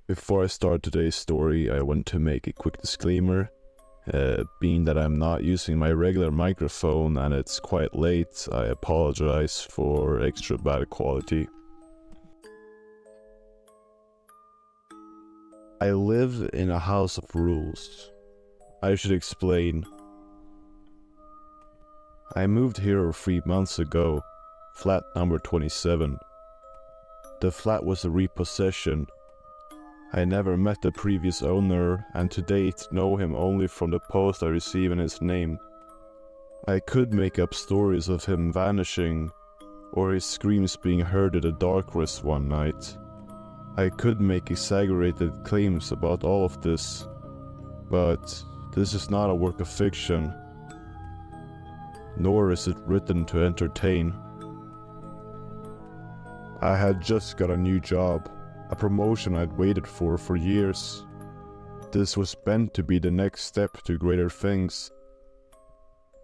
Before I start today's story, I want to make a quick disclaimer. Being that I'm not using my regular microphone and it's quite late, I apologize for extra bad quality. I live in a house of rules. I should explain. I moved here 3 months ago, flat number 27. The flat was a repossession. I never met the previous owner and to date know him only from the post I receive in his name. I could make up stories of him vanishing or his screams being heard at a dark rest one night. I could make exaggerated claims about all of this, but this is not a work of fiction, nor is it written to entertain. I had just got a new job. A promotion I'd waited for years. This was meant to be the next step to greater things.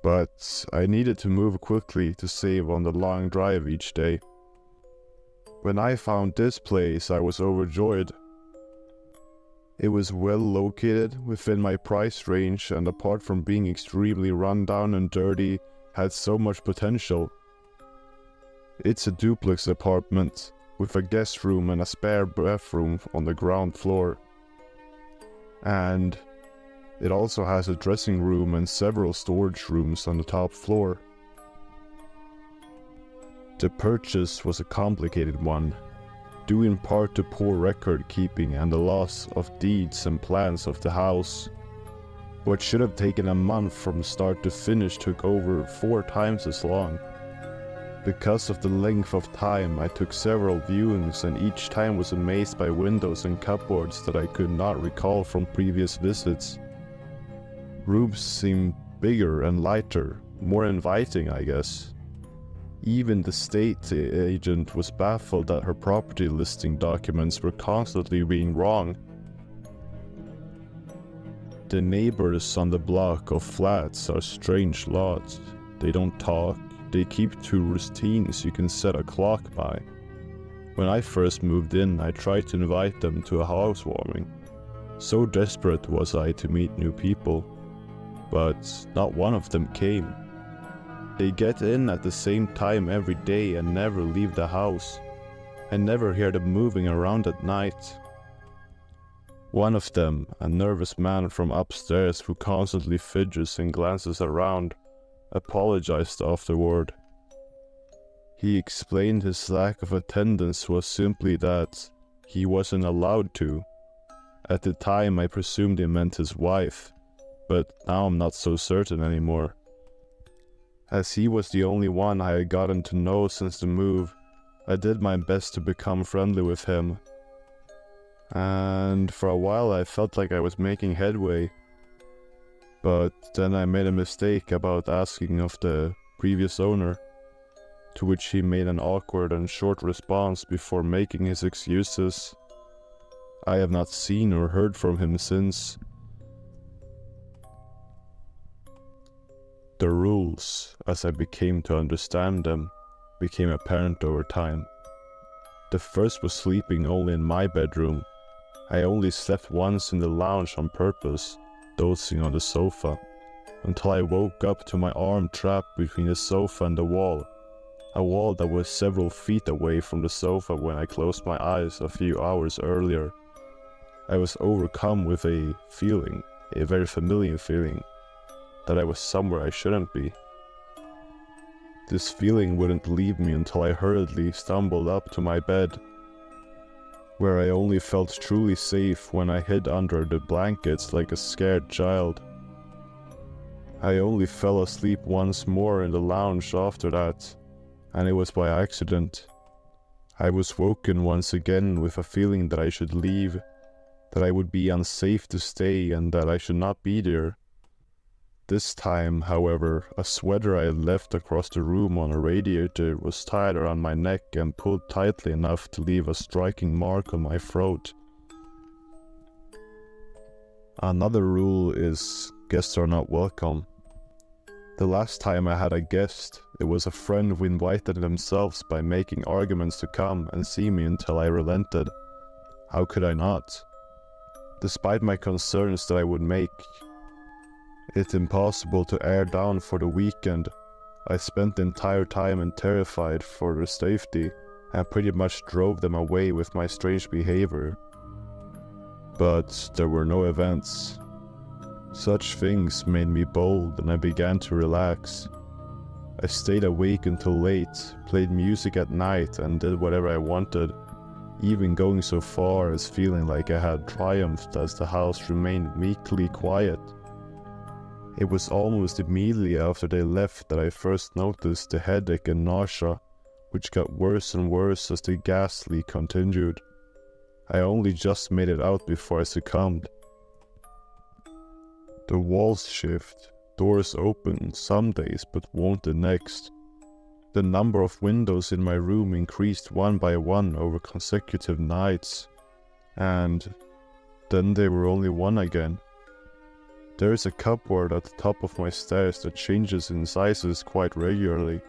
But I needed to move quickly to save on the long drive each day. When I found this place, I was overjoyed. It was well located within my price range and apart from being extremely run down and dirty, had so much potential. It's a duplex apartment, with a guest room and a spare bathroom on the ground floor. And it also has a dressing room and several storage rooms on the top floor. The purchase was a complicated one, due in part to poor record keeping and the loss of deeds and plans of the house. What should have taken a month from start to finish took over 4 times as long. Because of the length of time, I took several viewings and each time was amazed by windows and cupboards that I could not recall from previous visits. Rooms seemed bigger and lighter, more inviting, I guess. Even the estate agent was baffled that her property listing documents were constantly being wrong. The neighbors on the block of flats are strange lots. They don't talk. They keep to routines you can set a clock by. When I first moved in, I tried to invite them to a housewarming. So desperate was I to meet new people, but not one of them came. They get in at the same time every day and never leave the house. I never hear them moving around at night. One of them, a nervous man from upstairs who constantly fidgets and glances around, apologized afterward. He explained his lack of attendance was simply that he wasn't allowed to. At the time I presumed he meant his wife, but now I'm not so certain anymore. As he was the only one I had gotten to know since the move, I did my best to become friendly with him. And for a while I felt like I was making headway. But then I made a mistake about asking of the previous owner, to which he made an awkward and short response before making his excuses. I have not seen or heard from him since. The rules, as I became to understand them, became apparent over time. The first was sleeping only in my bedroom. I only slept once in the lounge on purpose, dozing on the sofa, until I woke up to my arm trapped between the sofa and the wall, a wall that was several feet away from the sofa when I closed my eyes a few hours earlier. I was overcome with a feeling, a very familiar feeling, that I was somewhere I shouldn't be. This feeling wouldn't leave me until I hurriedly stumbled up to my bed, where I only felt truly safe when I hid under the blankets like a scared child. I only fell asleep once more in the lounge after that, and it was by accident. I was woken once again with a feeling that I should leave, that I would be unsafe to stay and that I should not be there. This time, however, a sweater I had left across the room on a radiator was tied around my neck and pulled tightly enough to leave a striking mark on my throat. Another rule is guests are not welcome. The last time I had a guest, it was a friend who invited themselves by making arguments to come and see me until I relented. How could I not? Despite my concerns that I would make it impossible to air down for the weekend, I spent the entire time and terrified for their safety and pretty much drove them away with my strange behavior. But there were no events. Such things made me bold and I began to relax. I stayed awake until late, played music at night and did whatever I wanted, even going so far as feeling like I had triumphed as the house remained meekly quiet. It was almost immediately after they left that I first noticed the headache and nausea, which got worse and worse as the gas leak continued. I only just made it out before I succumbed. The walls shift, doors open some days but won't the next. The number of windows in my room increased one by one over consecutive nights, and then they were only one again. There is a cupboard at the top of my stairs that changes in sizes quite regularly.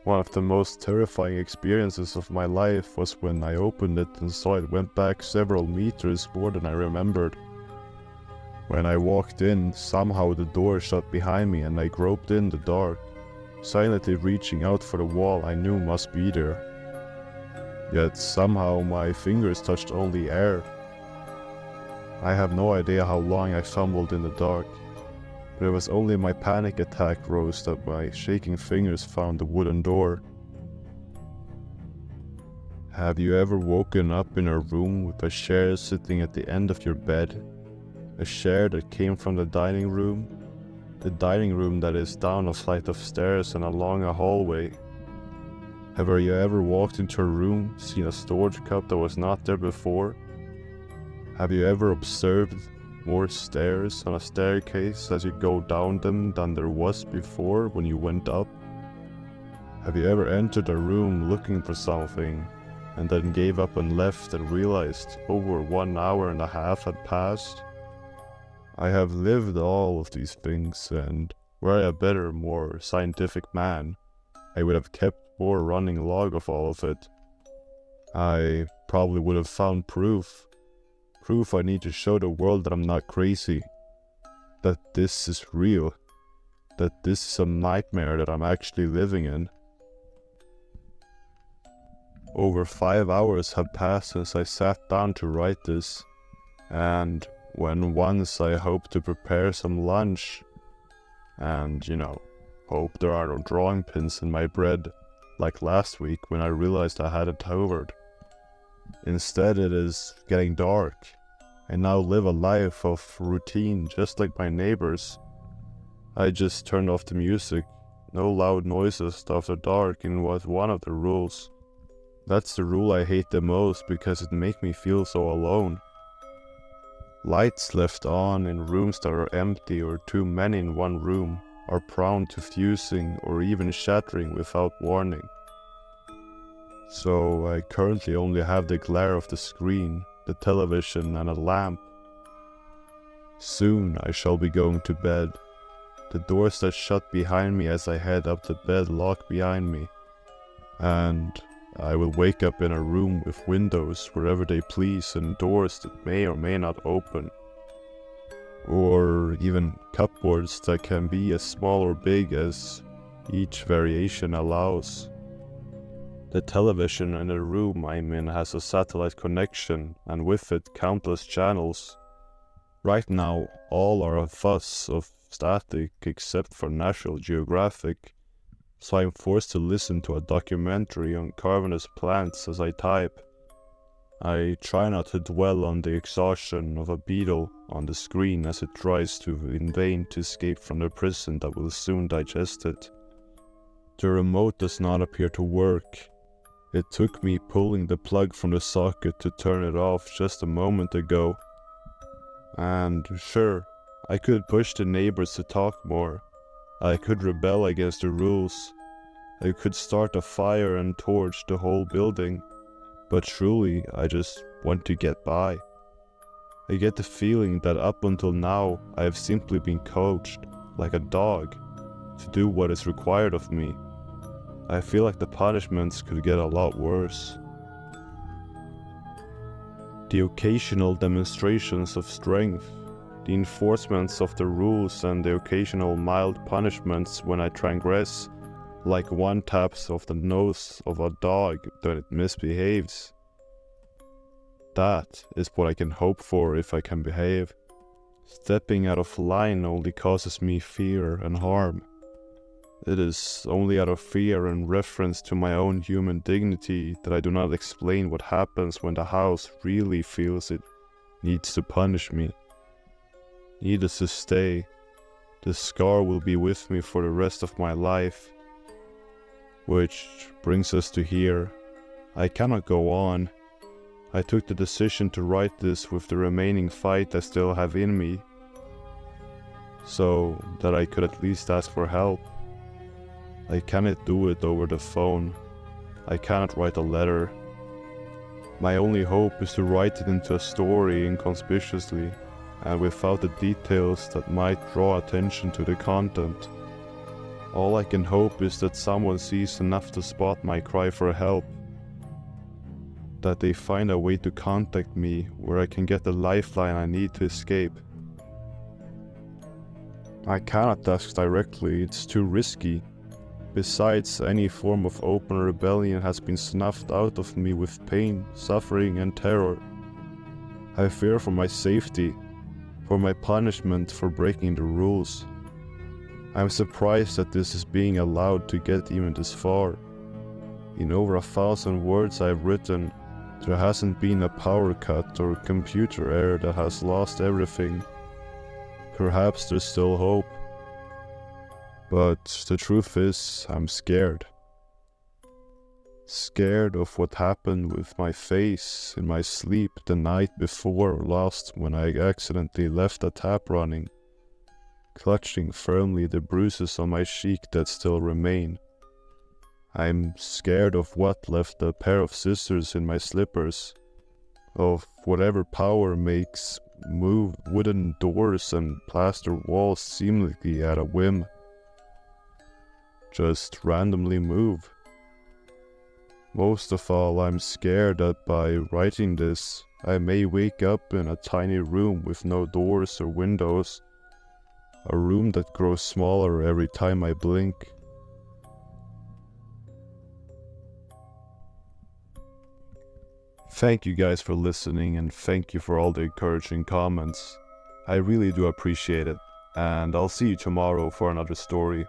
One of the most terrifying experiences of my life was when I opened it and saw it went back several meters more than I remembered. When I walked in, somehow the door shut behind me and I groped in the dark, silently reaching out for the wall I knew must be there. Yet somehow my fingers touched only air. I have no idea how long I fumbled in the dark, but it was only my panic attack rose that my shaking fingers found the wooden door. Have you ever woken up in a room with a chair sitting at the end of your bed? A chair that came from the dining room? The dining room that is down a flight of stairs and along a hallway. Have you ever walked into a room, seen a storage cup that was not there before? Have you ever observed more stairs on a staircase as you go down them than there was before when you went up? Have you ever entered a room looking for something and then gave up and left and realized over 1 hour and a half had passed? I have lived all of these things, and were I a better, more scientific man, I would have kept more running log of all of it. I probably would have found proof I need to show the world that I'm not crazy, that this is real, that this is a nightmare that I'm actually living in. Over 5 hours have passed since I sat down to write this, and when once I hope to prepare some lunch, and hope there are no drawing pins in my bread, like last week when I realized I hadn't hovered. Instead it is getting dark. I now live a life of routine just like my neighbors. I just turned off the music, no loud noises after dark, and was one of the rules. That's the rule I hate the most because it makes me feel so alone. Lights left on in rooms that are empty or too many in one room are prone to fusing or even shattering without warning. So I currently only have the glare of the screen, the television and a lamp. Soon I shall be going to bed. The doors that shut behind me as I head up to bed lock behind me, and I will wake up in a room with windows wherever they please and doors that may or may not open. Or even cupboards that can be as small or big as each variation allows. The television in the room I'm in has a satellite connection, and with it countless channels. Right now all are a fuss of static except for National Geographic, so I'm forced to listen to a documentary on carbonous plants as I type. I try not to dwell on the exhaustion of a beetle on the screen as it tries in vain to escape from the prison that will soon digest it. The remote does not appear to work. It took me pulling the plug from the socket to turn it off just a moment ago. And sure, I could push the neighbors to talk more. I could rebel against the rules. I could start a fire and torch the whole building. But truly, I just want to get by. I get the feeling that up until now, I have simply been coached, like a dog, to do what is required of me. I feel like the punishments could get a lot worse. The occasional demonstrations of strength, the enforcements of the rules and the occasional mild punishments when I transgress, like one taps of the nose of a dog when it misbehaves. That is what I can hope for if I can behave. Stepping out of line only causes me fear and harm. It is only out of fear and reference to my own human dignity that I do not explain what happens when the house really feels it needs to punish me. Needless to say, the scar will be with me for the rest of my life. Which brings us to here. I cannot go on. I took the decision to write this with the remaining fight I still have in me, so that I could at least ask for help. I cannot do it over the phone. I cannot write a letter. My only hope is to write it into a story inconspicuously and without the details that might draw attention to the content. All I can hope is that someone sees enough to spot my cry for help, that they find a way to contact me where I can get the lifeline I need to escape. I cannot ask directly, it's too risky. Besides, any form of open rebellion has been snuffed out of me with pain, suffering and terror. I fear for my safety, for my punishment for breaking the rules. I am surprised that this is being allowed to get even this far. In over 1,000 words I have written, there hasn't been a power cut or computer error that has lost everything. Perhaps there's still hope. But the truth is, I'm scared. Scared of what happened with my face in my sleep the night before last when I accidentally left the tap running, clutching firmly the bruises on my cheek that still remain. I'm scared of what left a pair of scissors in my slippers, of whatever power makes move wooden doors and plaster walls seemingly at a whim. Just randomly move. Most of all, I'm scared that by writing this, I may wake up in a tiny room with no doors or windows, a room that grows smaller every time I blink. Thank you guys for listening, and thank you for all the encouraging comments. I really do appreciate it, and I'll see you tomorrow for another story.